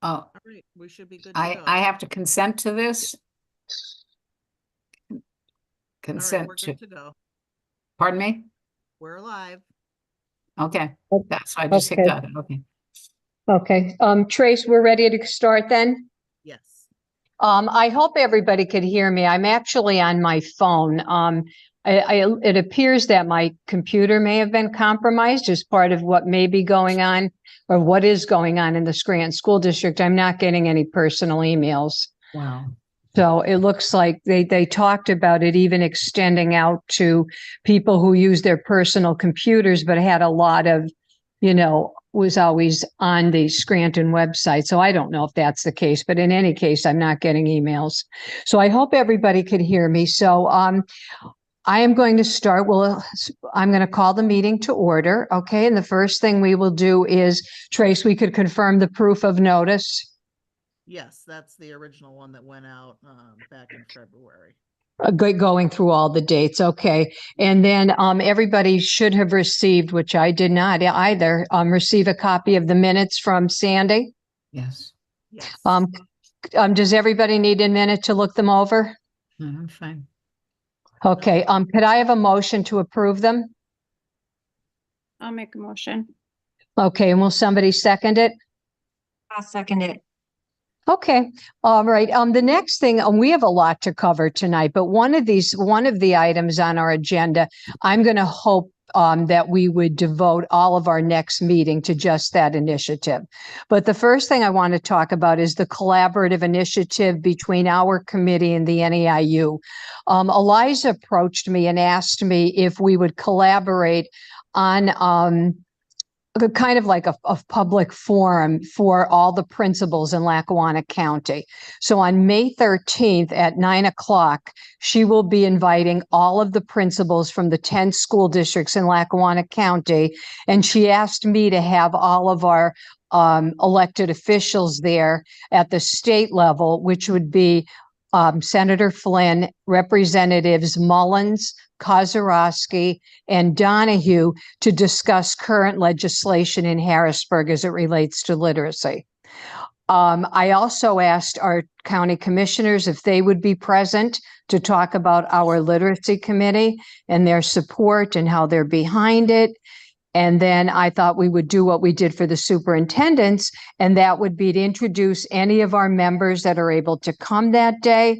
Oh, All right, we should be good to go. I have to consent to this? All right, Consent we're to, good to go. pardon me? We're alive. Okay, Okay. that's, I just Okay. got it, okay. Okay, Trace, we're ready to start then? Yes. I hope everybody could hear me. I'm actually on my phone. It appears that my computer may have been compromised as part of what may be going on or what is going on in the Scranton School District. I'm not getting any personal emails. Wow. So it looks like they talked about it even extending out to people who use their personal computers, but had a lot of, was always on the Scranton website. So I don't know if that's the case, but in any case, I'm not getting emails. So I hope everybody could hear me. So I am going to start. Well, I'm going to call the meeting to order. Okay. And the first thing we will do is, Trace, we could confirm the proof of notice. Yes, that's the original one that went out back in February. Going through all the dates. Okay. And then everybody should have received, which I did not either, receive a copy of the minutes from Sandie. Yes. Yes. Does everybody need a minute to look them over? No, I'm fine. Okay. Could I have a motion to approve them? I'll make a motion. Okay. And will somebody second it? I'll second it. Okay. All right. The next thing, we have a lot to cover tonight, but one of the items on our agenda, I'm going to hope that we would devote all of our next meeting to just that initiative. But the first thing I want to talk about is the collaborative initiative between our committee and the NEIU. Eliza approached me and asked me if we would collaborate on kind of like a public forum for all the principals in Lackawanna County. So on May 13th at 9:00, she will be inviting all of the principals from the 10 school districts in Lackawanna County. And she asked me to have all of our elected officials there at the state level, which would be Senator Flynn, Representatives Mullins, Kozarowski, and Donahue to discuss current legislation in Harrisburg as it relates to literacy. I also asked our county commissioners if they would be present to talk about our literacy committee and their support and how they're behind it. And then I thought we would do what we did for the superintendents, and that would be to introduce any of our members that are able to come that day,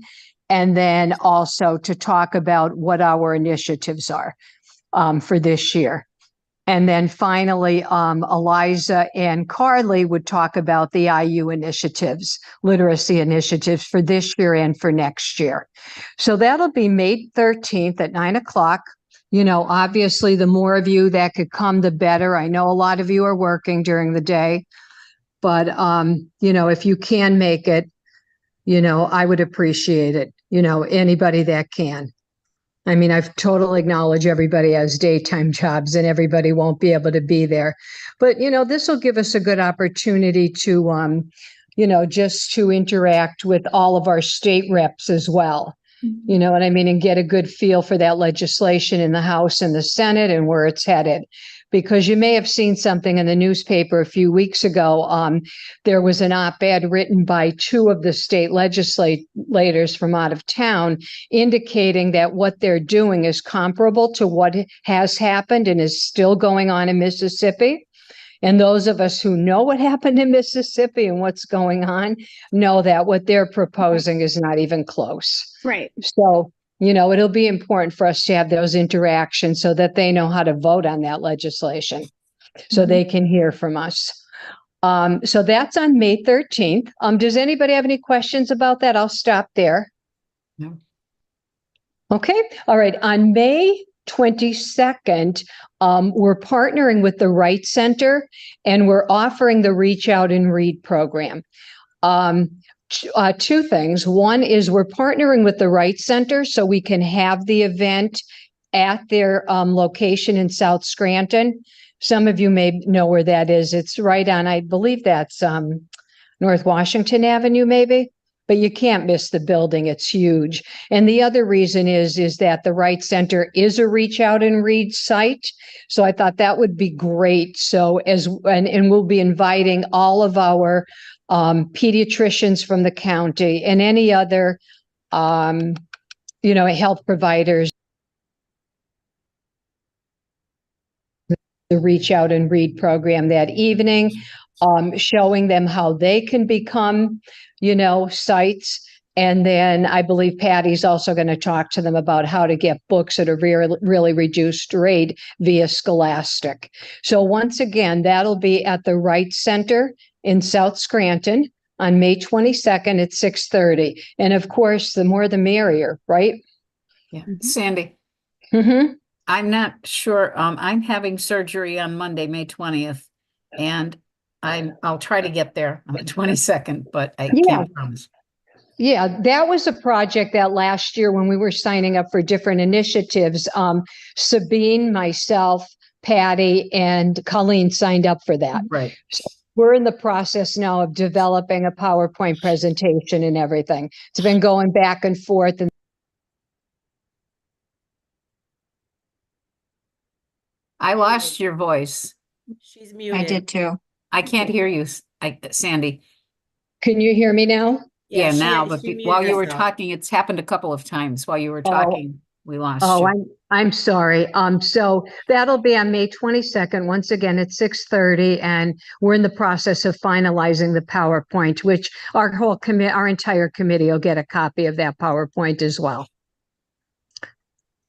and then also to talk about what our initiatives are for this year. And then finally, Eliza and Carly would talk about the IU initiatives, literacy initiatives for this year and for next year. So that'll be May 13th at 9:00. Obviously, the more of you that could come, the better. I know a lot of you are working during the day, but, if you can make it, I would appreciate it. Anybody that can. I mean, I've totally acknowledged everybody has daytime jobs and everybody won't be able to be there. But, this will give us a good opportunity to, just to interact with all of our state reps as well. You know what I mean? And get a good feel for that legislation in the House and the Senate and where it's headed. Because you may have seen something in the newspaper a few weeks ago. There was an op-ed written by two of the state legislators from out of town indicating that what they're doing is comparable to what has happened and is still going on in Mississippi. And those of us who know what happened in Mississippi and what's going on know that what they're proposing is not even close. Right. So, it'll be important for us to have those interactions so that they know how to vote on that legislation, so they can hear from us. So that's on May 13th. Does anybody have any questions about that? I'll stop there. No. Okay. All right. On May 22nd, we're partnering with the Wright Center and we're offering the Reach Out and Read program. Two things. One is we're partnering with the Wright Center so we can have the event at their location in South Scranton. Some of you may know where that is. It's right on, I believe that's North Washington Avenue, maybe. But you can't miss the building. It's huge. And the other reason is that the Wright Center is a Reach Out and Read site. So I thought that would be great. So and we'll be inviting all of our pediatricians from the county, and any other, health providers. The Reach Out and Read program that evening, showing them how they can become, sites. And then I believe Patty's also going to talk to them about how to get books at a really reduced rate via Scholastic. So once again, that'll be at the Wright Center in South Scranton on May 22nd at 6:30. And of course, the more the merrier, right? Yeah. Sandie, Mm-hmm. I'm not sure. I'm having surgery on Monday, May 20th, and I'll try to get there on the 22nd, but I can't promise. Yeah, that was a project that last year when we were signing up for different initiatives, Sabine, myself, Patty, and Colleen signed up for that. Right. So we're in the process now of developing a PowerPoint presentation and everything. It's been going back and forth. And I lost your voice. She's muted. I did too. I can't hear you, Sandie. can you hear me now? Yeah, she- now, she but muted while you were herself. talking, it's happened a couple of times while you were Oh. talking. We lost Oh, you. I'm sorry. So that'll be on May 22nd, once again at 6:30, and we're in the process of finalizing the PowerPoint, which our entire committee will get a copy of that PowerPoint as well.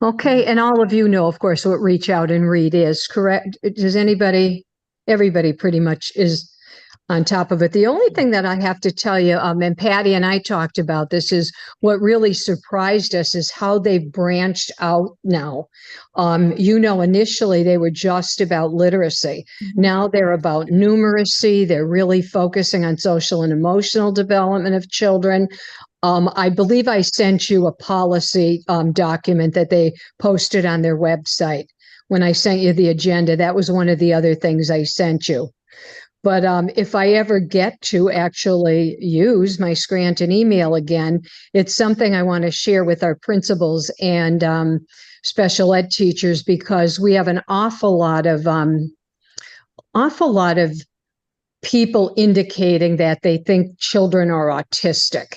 Okay, and all of you know, of course, what Reach Out and Read is, correct? Does everybody pretty much is on top of it. The only thing that I have to tell you, and Patty and I talked about this, is what really surprised us is how they've branched out now. Initially they were just about literacy. Now they're about numeracy. They're really focusing on social and emotional development of children. I believe I sent you a policy document that they posted on their website. When I sent you the agenda, that was one of the other things I sent you. But if I ever get to actually use my Scranton email again, it's something I want to share with our principals and special ed teachers, because we have an awful lot of people indicating that they think children are autistic.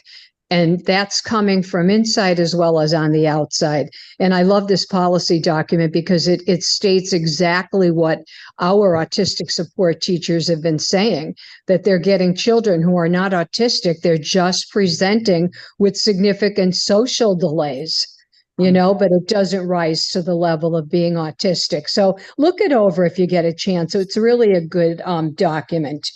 And that's coming from inside as well as on the outside. And I love this policy document because it states exactly what our autistic support teachers have been saying, that they're getting children who are not autistic. They're just presenting with significant social delays, but it doesn't rise to the level of being autistic. So look it over if you get a chance. So it's really a good document.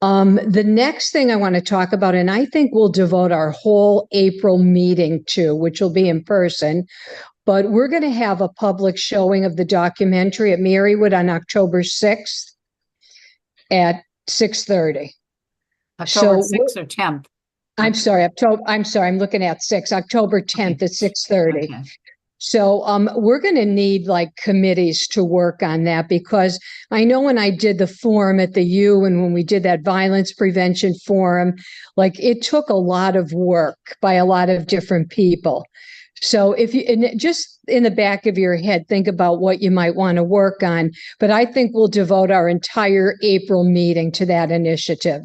The next thing I want to talk about, and I think we'll devote our whole April meeting to, which will be in person, but we're going to have a public showing of the documentary at Marywood on October 6th at 6:30. October So 6th or 10th? I'm sorry, I'm looking at 6, October 10th at 6:30. Okay. So we're going to need like committees to work on that, because I know when I did the forum at the U and when we did that violence prevention forum, like it took a lot of work by a lot of different people. So just in the back of your head, think about what you might want to work on. But I think we'll devote our entire April meeting to that initiative,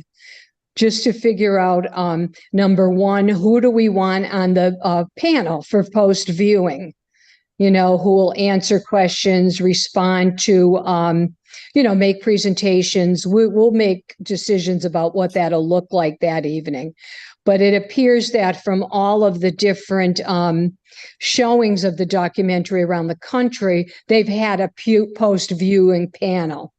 just to figure out, number one, who do we want on the panel for post viewing? Who will answer questions, respond to, make presentations. We'll make decisions about what that'll look like that evening. But it appears that from all of the different showings of the documentary around the country, they've had a post-viewing panel.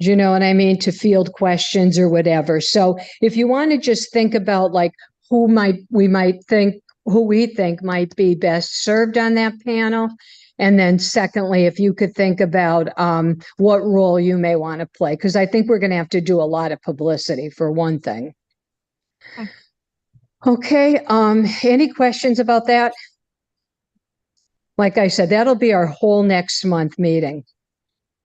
Do you know what I mean? To field questions or whatever. So if you want to just think about like who we think might be best served on that panel. And then secondly, if you could think about what role you may want to play, because I think we're going to have to do a lot of publicity for one thing. Okay, any questions about that? Like I said, that'll be our whole next month meeting,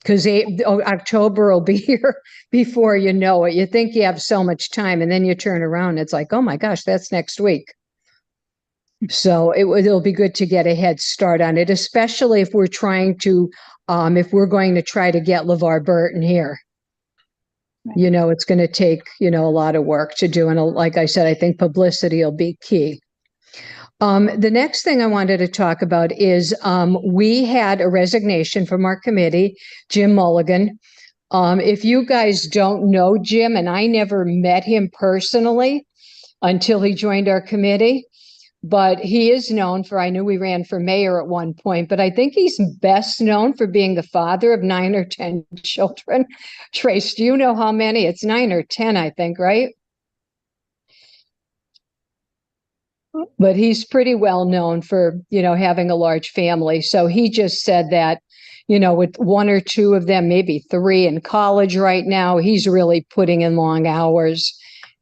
because October will be here before you know it. You think you have so much time, and then you turn around, it's like, oh my gosh, that's next week. So it'll be good to get a head start on it, especially if we're trying to, if we're going to try to get LeVar Burton here. You know, it's going to take, you know, a lot of work to do. And like I said, I think publicity will be key. The next thing I wanted to talk about is we had a resignation from our committee, Jim Mulligan. If you guys don't know Jim, and I never met him personally until he joined our committee, but he is known for, I knew we ran for mayor at one point, but I think he's best known for being the father of 9 or 10 children. Trace, do you know how many? It's 9 or 10, I think, right? But he's pretty well known for, you know, having a large family. So he just said that, you know, with 1 or 2 of them, maybe 3 in college right now, he's really putting in long hours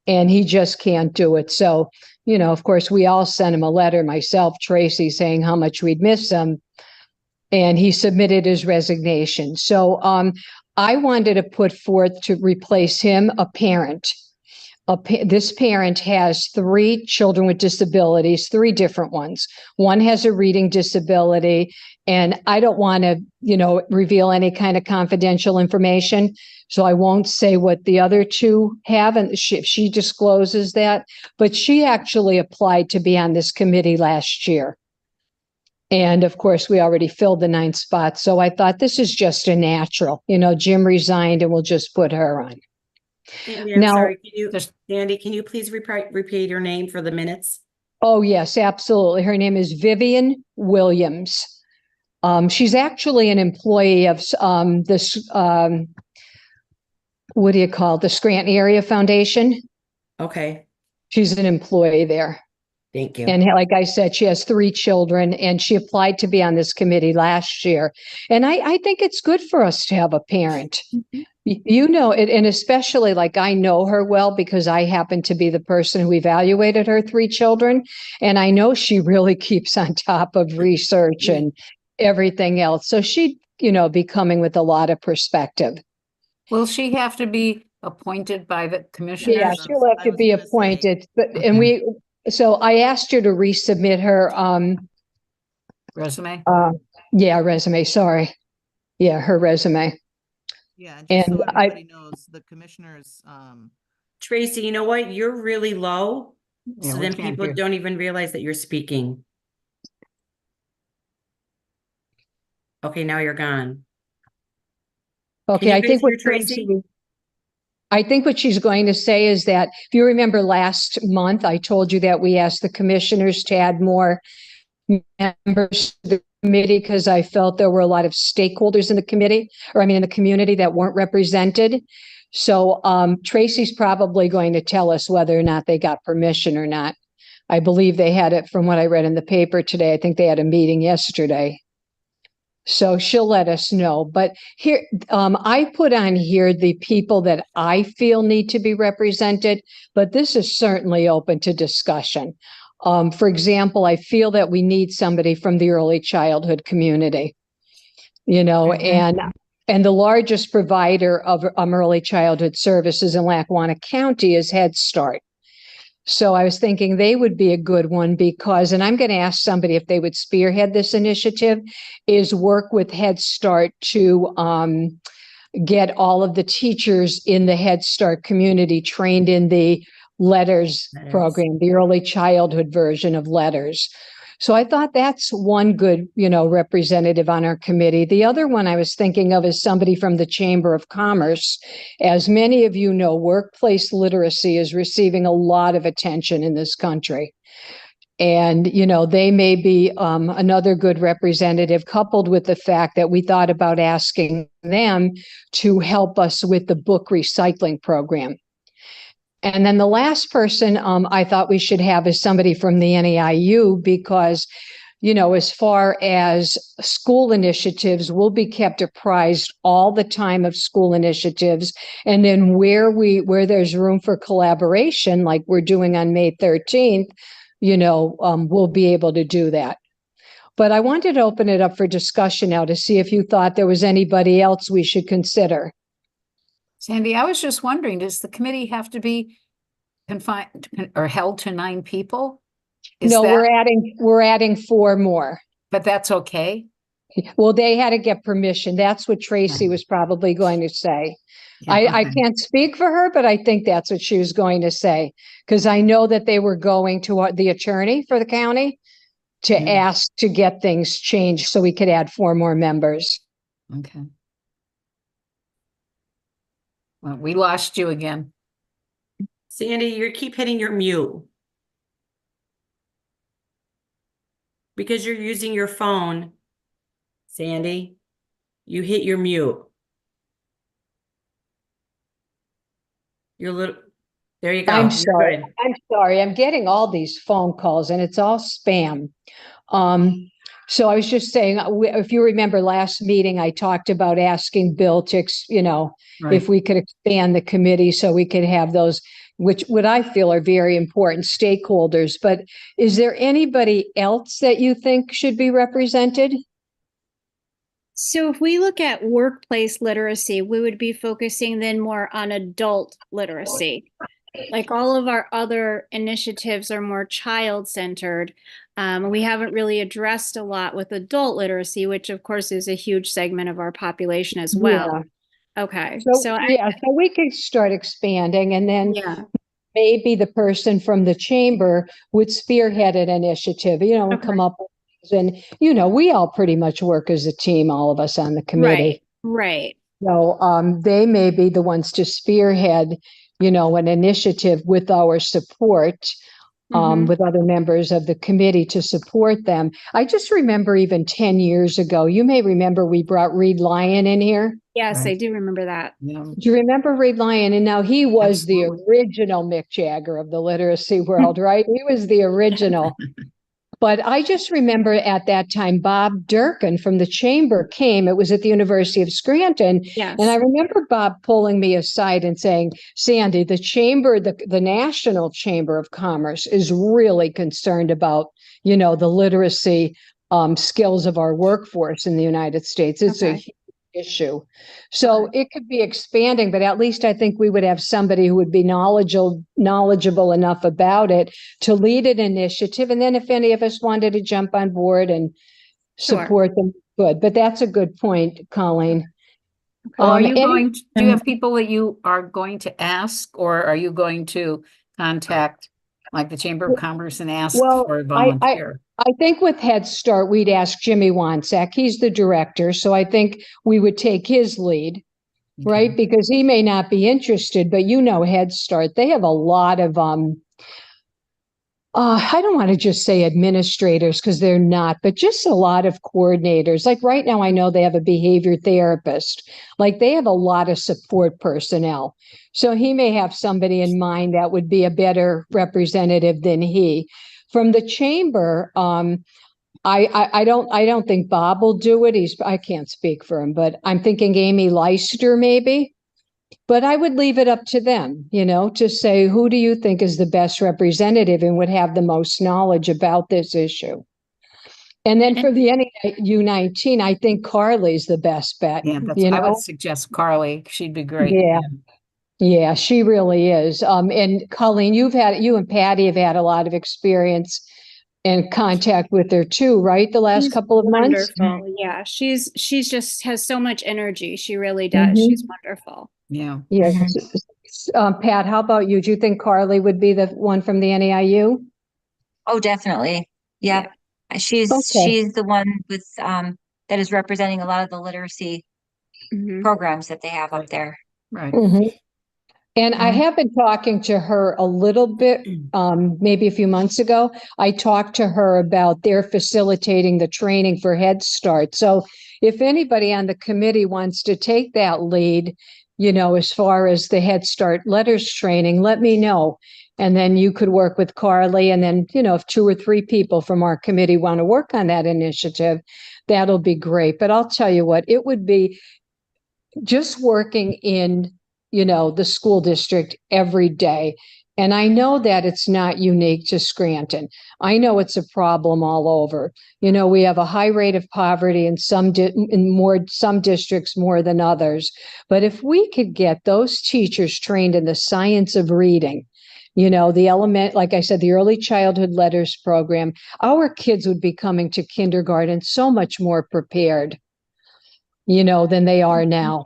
and he just can't do it. So, you know, of course, we all sent him a letter, myself, Traci, saying how much we'd miss him. And he submitted his resignation. So I wanted to put forth to replace him a parent. This parent has 3 children with disabilities, 3 different ones. One has a reading disability, and I don't want to, you know, reveal any kind of confidential information. So I won't say what the other 2 have, and she discloses that. But she actually applied to be on this committee last year. And of course, we already filled the 9 spots. So I thought this is just a natural. You know, Jim resigned and we'll just put her on. Sandie, I'm Now- sorry, Sandie, can you please repeat your name for the minutes? Oh, yes, absolutely. Her name is Vivian Williams. She's actually an employee of this, what do you call it? The Scranton Area Foundation. Okay, She's an employee there. thank you. And like I said, she has 3 children and she applied to be on this committee last year. And I think it's good for us to have a parent. You know, and especially like I know her well because I happen to be the person who evaluated her 3 children. And I know she really keeps on top of research and everything else. So she'd, you know, be coming with a lot of perspective. Will she have to be appointed by the commissioners? Yeah, she'll have I to was be gonna say. appointed, but, and Okay. so I asked her to resubmit her, Resume? resume, sorry. Yeah, her resume. Yeah, and just And so I- everybody knows, the commissioners, Traci, you know what? You're really low, Yeah, so we then can't people hear. don't even realize that you're speaking. Okay, now you're gone. Okay, you I guys think what hear Traci? I think what she's going to say is that if you remember last month, I told you that we asked the commissioners to add more members to the committee because I felt there were a lot of stakeholders in the committee, or I mean, in the community that weren't represented. So Traci's probably going to tell us whether or not they got permission or not. I believe they had it from what I read in the paper today. I think they had a meeting yesterday. So she'll let us know. But here, I put on here the people that I feel need to be represented, but this is certainly open to discussion. For example, I feel that we need somebody from the early childhood community, you know, Mhm. and the largest provider of early childhood services in Lackawanna County is Head Start. So I was thinking they would be a good one because, and I'm going to ask somebody if they would spearhead this initiative, is work with Head Start to get all of the teachers in the Head Start community trained in the letters program, the early childhood version of letters. So I thought that's one good, you know, representative on our committee. The other one I was thinking of is somebody from the Chamber of Commerce. As many of you know, workplace literacy is receiving a lot of attention in this country. And, you know, they may be another good representative, coupled with the fact that we thought about asking them to help us with the book recycling program. And then the last person I thought we should have is somebody from the NEIU because, you know, as far as school initiatives, we'll be kept apprised all the time of school initiatives. And then where there's room for collaboration, like we're doing on May 13th, you know, we'll be able to do that. But I wanted to open it up for discussion now to see if you thought there was anybody else we should consider. Sandie, I was just wondering, does the committee have to be confined or held to 9 people? Is No, that, we're adding 4 more. but that's okay? Well, they had to get permission. That's what Traci was probably going to say. Yeah, I okay. can't speak for her, but I think that's what she was going to say. Because I know that they were going to the attorney for the county to Yeah. ask to get things changed so we could add 4 more members. Okay. Well, we lost you again. Sandie, you keep hitting your mute. Because you're using your phone. Sandie, you hit your mute. There you go. I'm You're sorry. good. I'm sorry. I'm getting all these phone calls and it's all spam. So I was just saying, if you remember last meeting, I talked about asking Bill to, Right. if we could expand the committee so we could have those, which what I feel are very important stakeholders. But is there anybody else that you think should be represented? So if we look at workplace literacy, we would be focusing then more on adult literacy. Like all of our other initiatives are more child-centered. We haven't really addressed a lot with adult literacy, which of course is a huge segment of our population as well. Okay, So we could start expanding and then maybe the person from the chamber would spearhead an initiative, and come up with things. And, we all pretty much work as a team, all of us on the committee. Right. So they may be the ones to spearhead, an initiative with our support, with other members of the committee to support them. I just remember even 10 years ago, you may remember we brought Reed Lyon in here. Yes, Right. I do remember that. Yeah. Do you remember Reed Lyon? And now he was Absolutely. the original Mick Jagger of the literacy world, right? He was the original. But I just remember at that time, Bob Durkin from the chamber came. It was at the University of Scranton. Yes. And I remember Bob pulling me aside and saying, Sandie, the chamber, the National Chamber of Commerce is really concerned about, the literacy skills of our workforce in the United States. It's a huge issue. So it could be expanding, but at least I think we would have somebody who would be knowledgeable enough about it to lead an initiative. And then if any of us wanted to jump on board and support them, good. But that's a good point, Colleen. Are you do you have people that you are going to ask, or are you going to contact like the Chamber of Commerce and ask for a volunteer? I think with Head Start, we'd ask Jimmy Wansack. He's the director. So I think we would take his lead, right? Because he may not be interested, but Head Start, they have a lot of, I don't want to just say administrators because they're not, but just a lot of coordinators. Like right now, I know they have a behavior therapist. Like they have a lot of support personnel. So he may have somebody in mind that would be a better representative than he. From the chamber, I don't think Bob will do it. I can't speak for him, but I'm thinking Amy Leister maybe. But I would leave it up to them, to say, who do you think is the best representative and would have the most knowledge about this issue? And then for the U19, I think Carly's the best bet. Yeah, I would suggest Carly. She'd be great. Yeah, she really is. And Colleen, you and Patty have had a lot of experience and contact with her too, right? The last couple of months. Wonderful. Yeah, she's just has so much energy. She really does. She's wonderful. Yeah. Yes. Pat, how about you? Do you think Carly would be the one from the NEIU? Oh, definitely. Yep. She's the one with that is representing a lot of the literacy programs that they have up there. Right. And I have been talking to her a little bit, maybe a few months ago. I talked to her about their facilitating the training for Head Start. So if anybody on the committee wants to take that lead, as far as the Head Start letters training, let me know. And then you could work with Carly. And then, if 2 or 3 people from our committee want to work on that initiative, that'll be great. But I'll tell you what, it would be just working in the school district every day. And I know that it's not unique to Scranton. I know it's a problem all over. We have a high rate of poverty in some districts more than others. But if we could get those teachers trained in the science of reading, You know, like I said, the early childhood letters program, our kids would be coming to kindergarten so much more prepared, you know, than they are now.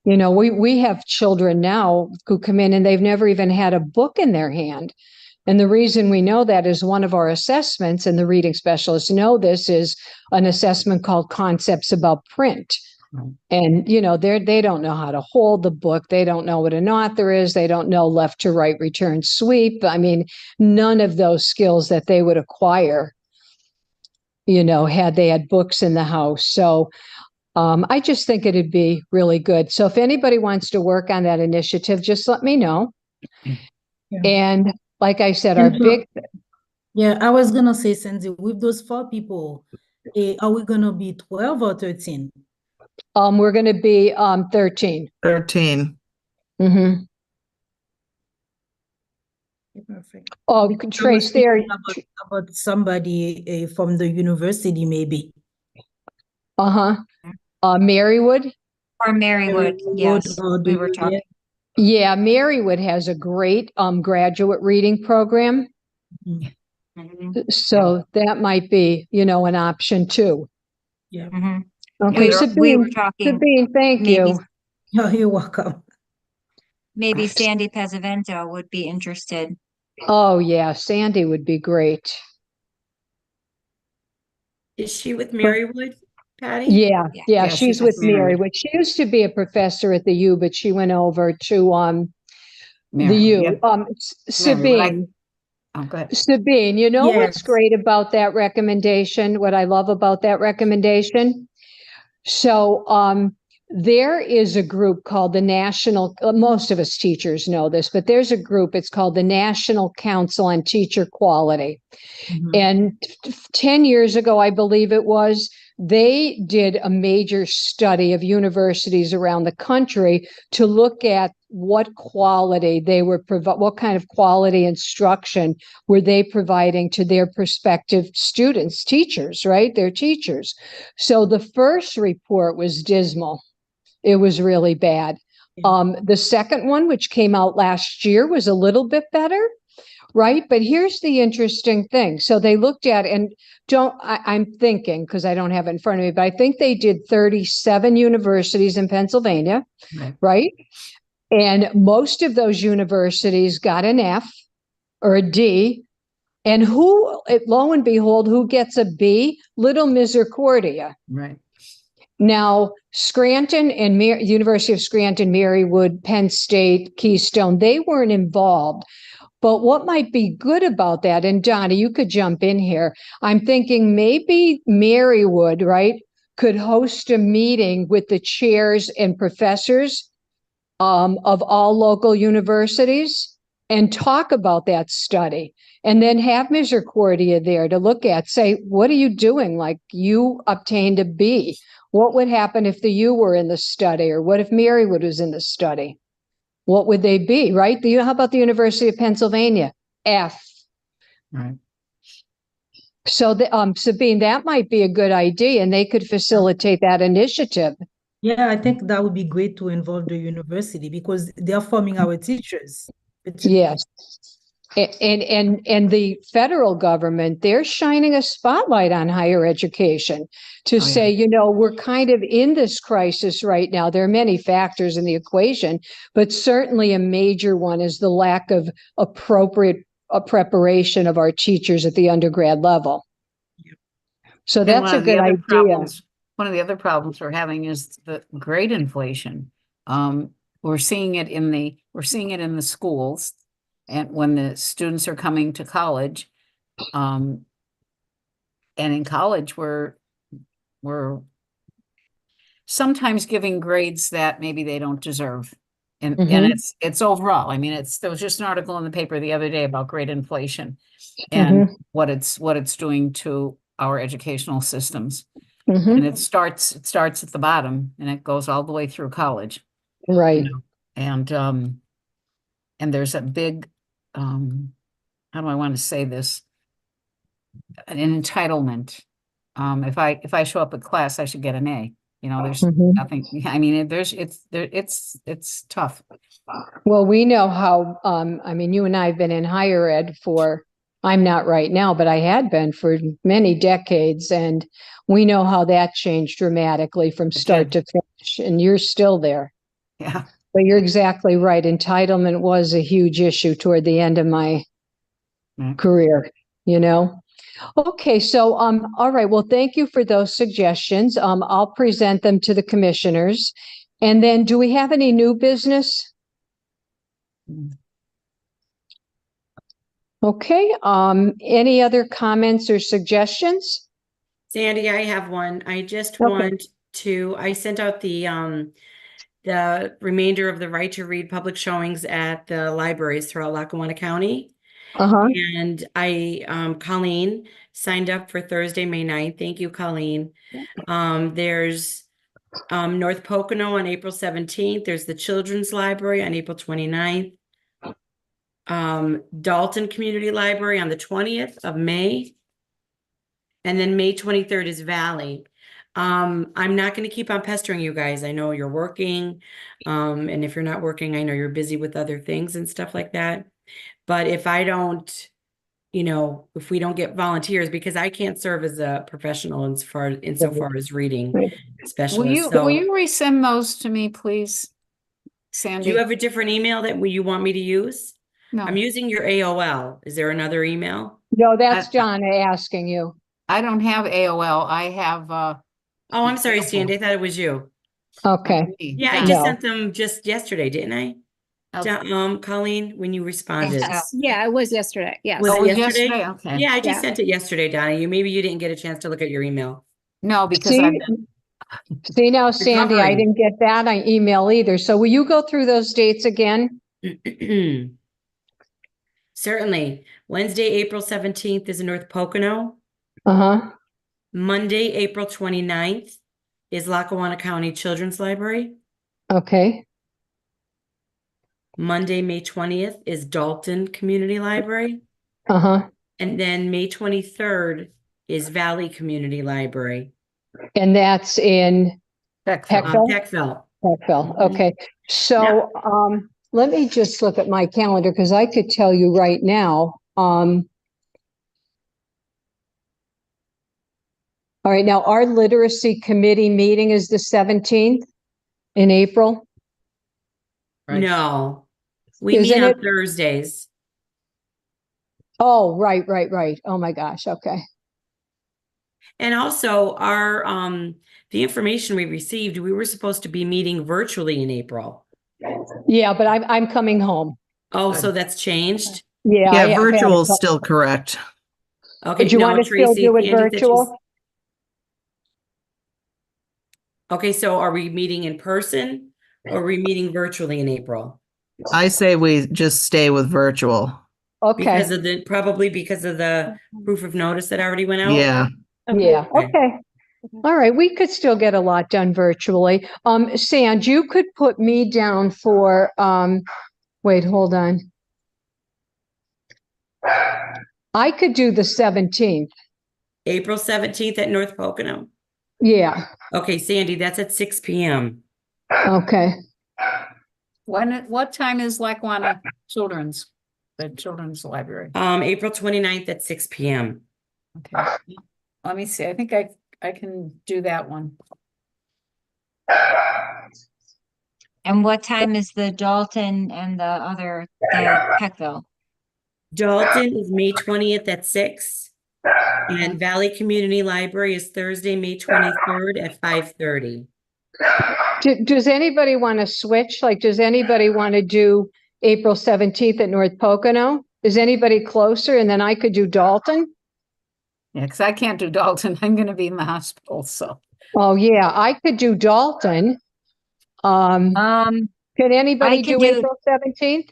You know, we have children now who come in and they've never even had a book in their hand. And the reason we know that is one of our assessments, and the reading specialists know this, is an assessment called Concepts About Print. And, you know, they don't know how to hold the book. They don't know what an author is. They don't know left to right, return, sweep. I mean, none of those skills that they would acquire, you know, had they had books in the house. So I just think it'd be really good. So if anybody wants to work on that initiative, just let me know. Yeah. And like I said, And our so- big, Yeah, I was gonna say, Sandie, with those 4 people, are we gonna be 12 or 13? we're going to be 13. 13. Mm-hmm. Perfect. Oh, I was Trace, there. thinking about somebody from the university, maybe. Uh-huh. Marywood. Or Marywood, yes, Or we were talking. Yeah, Marywood has a great graduate reading program. Mhm. So that might be, you know, an option too. Yeah. Mhm. Okay, We were Sabine, talking, Sabine, thank maybe- you. Oh, you're welcome. maybe Sandy Pesavento would be interested. Oh, yeah, Sandie would be great. Is she with Marywood, Patty? Yeah, Yeah. yeah, Yeah, she's she's with with Marywood. Marywood. She used to be a professor at the U, but she went over to the Marywood, U. yeah. Sabine, Oh, good. Sabine, you know what's Yes. great about that recommendation? What I love about that recommendation? So, there is a group called the National, most of us teachers know this, but there's a group, it's called the National Council on Teacher Quality. Mhm. And 10 years ago, I believe it was, they did a major study of universities around the country to look at what quality they were what kind of quality instruction were they providing to their prospective students, teachers, right? Their teachers. So the first report was dismal. It was really bad. Yeah. The second one, which came out last year, was a little bit better. Right. But here's the interesting thing. So they looked at, and I'm thinking, because I don't have it in front of me, but I think they did 37 universities in Pennsylvania. Right. Right. And most of those universities got an F or a D. And lo and behold, who gets a B? Little Misericordia. Right. Now, Scranton and University of Scranton, Marywood, Penn State, Keystone, they weren't involved. But what might be good about that, and Donna, you could jump in here. I'm thinking maybe Marywood, right, could host a meeting with the chairs and professors of all local universities and talk about that study. And then have Misericordia there to look at, say, what are you doing? Like, you obtained a B. What would happen if the U were in the study? Or what if Marywood was in the study? What would they be, right? How about the University of Pennsylvania? F. Right. So, Sabine, that might be a good idea, and they could facilitate that initiative. Yeah, I think that would be great to involve the university because they are forming our teachers. Yes. And the federal government, they're shining a spotlight on higher education to say, you know, we're kind of in this crisis right now. There are many factors in the equation, but certainly a major one is the lack of appropriate preparation of our teachers at the undergrad level. So And that's a good idea. One of the other problems we're having is the grade inflation. We're seeing it in the schools, and when the students are coming to college, and in college we're sometimes giving grades that maybe they don't deserve. And it's overall. I mean, there was just an article in the paper the other day about grade inflation and what it's doing to our educational systems. And it starts at the bottom and it goes all the way through college. Right. You know? And there's a big, how do I want to say this? An entitlement. If I show up at class, I should get an A. You know, there's Mhm. nothing, I mean, it's tough. Well, we know how, I mean, you and I have been in higher ed for, I'm not right now, but I had been for many decades. And we know how that changed dramatically from start to finish, and you're still there. Yeah. But you're exactly right. Entitlement was a huge issue toward the end of my career, you know? Okay, so, all right, well, thank you for those suggestions. I'll present them to the commissioners. And then do we have any new business? Okay, any other comments or suggestions? Sandie, I have one. I just Okay. want to, I sent out the remainder of the right to read public showings at the libraries throughout Lackawanna County. Uh-huh, And Colleen signed up for Thursday, May 9th. Thank you, Colleen. There's North Pocono on April 17th. There's the Children's Library on April 29th. Dalton Community Library on the 20th of May. And then May 23rd is Valley. I'm not going to keep on pestering you guys. I know you're working. And if you're not working, I know you're busy with other things and stuff like that. But if I don't, you know, if we don't get volunteers, because I can't serve as a professional insofar as reading Right. Will specialist. you resend those to me, please, Sandy? Do you have a different email that you want me to use? No, I'm using your AOL. Is there another email? no, that's Donna asking you. I don't have AOL. I have, Oh, I'm sorry, Sandy. I thought it was you. Okay, Yeah, I Donna. just No. sent them just yesterday, didn't I? Colleen, when you responded. so. Yeah, it was yesterday. Yes. Was Oh, it it was yesterday? yesterday? Okay. Yeah, I just Yeah. sent it yesterday, Donna. Maybe you didn't get a chance to look at your email. No, because I'm, See now, Sandy, I Recovering. didn't get that on email either. So will you go through those dates again? Certainly. Wednesday, April 17th is in North Pocono. Uh-huh, Monday, April 29th is Lackawanna County Children's Library. okay, Monday, May 20th is Dalton Community Library. uh-huh. And then May 23rd is Valley Community Library. And that's in Beckville. Peckville? Peckville. Peckville, Mhm. okay. So, let me just look at my calendar because I could tell you right now. All right, now our literacy committee meeting is the 17th in April. Right. No, we Isn't meet on it? Thursdays. Oh, right. Oh my gosh, okay. And also our the information we received, we were supposed to be meeting virtually in April. Yeah, but I'm coming home. Oh, so that's changed? Yeah. Yeah, I've had a virtual is couple- still correct. Okay, Would you no, want to still Traci, do it Sandy said she's- virtual? Okay, so are we meeting in person or are we meeting virtually in April? I say we just stay with virtual. Okay, Probably because of the proof of notice that already went out? Yeah. yeah, Okay. okay. All right, we could still get a lot done virtually. Sand, you could put me down for, wait, hold on. I could do the 17th. April 17th at North Pocono. Yeah, Okay, Sandy, that's at 6 p.m. okay. what time is Lackawanna the Children's Library? April 29th at 6 p.m. Okay. Let me see. I think I can do that one. And what time is the Dalton and the Peckville? Dalton is May 20th at 6. And Valley Community Library is Thursday, May 23rd at 5:30. Does anybody want to switch? Like, does anybody want to do April 17th at North Pocono? Is anybody closer? And then I could do Dalton? Yeah, because I can't do Dalton. I'm going to be in the hospital, so. Oh, yeah, I could do Dalton. Can anybody I do could do- April 17th?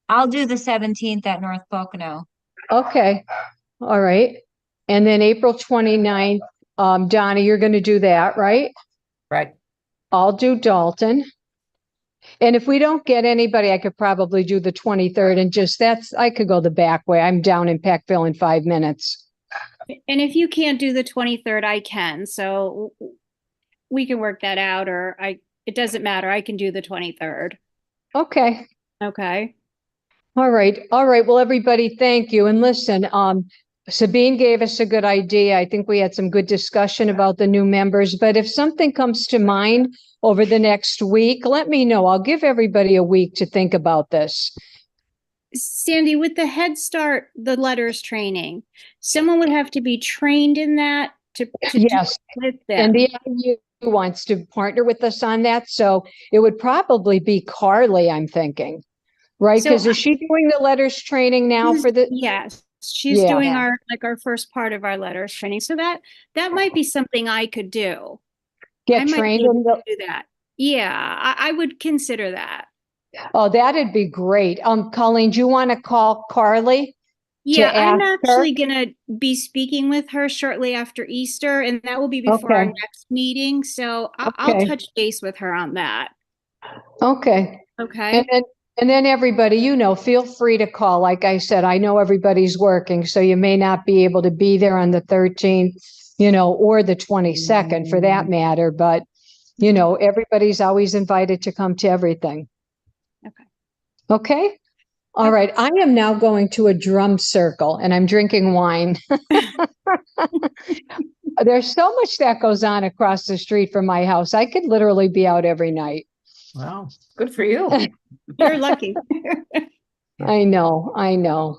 I'll do the 17th at North Pocono. Okay, all right. And then April 29th, Donna, you're going to do that, right? Right. I'll do Dalton. And if we don't get anybody, I could probably do the 23rd and I could go the back way. I'm down in Peckville in 5 minutes. And if you can't do the 23rd, I can. So we can work that out, or it doesn't matter. I can do the 23rd. Okay. Okay. All right. All right. Well, everybody, thank you. And listen, Sabine gave us a good idea. I think we had some good discussion about the new members, but if something comes to mind over the next week, let me know. I'll give everybody a week to think about this. Sandie, with the Head Start, the letters training, someone would have to be trained in that to Yes. do it with them. And the IU wants to partner with us on that. So it would probably be Carly, I'm thinking. Right? So Because is she doing the letters training now for the? Yes, she's Yeah. doing our first part of our letters training. So that might be something I could do. Get I might trained be able in the, to do that. Yeah, I would consider that. oh, that'd be great. Colleen, do you want to call Carly? Yeah, I'm ask actually her? gonna be speaking with her shortly after Easter, and that will be before our Okay. next meeting. So I'll Okay. touch base with her on that. Okay. Okay. And then everybody, feel free to call. Like I said, I know everybody's working, so you may not be able to be there on the 13th, or the 22nd for that matter. But, everybody's always invited to come to everything. Okay. Okay. All right. I am now going to a drum circle and I'm drinking wine. There's so much that goes on across the street from my house. I could literally be out every night. Wow, good for you. You're lucky. I know.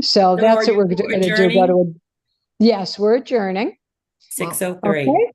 So that's are what we're you going to do. adjourning? Yes, we're adjourning. 6:03. Okay.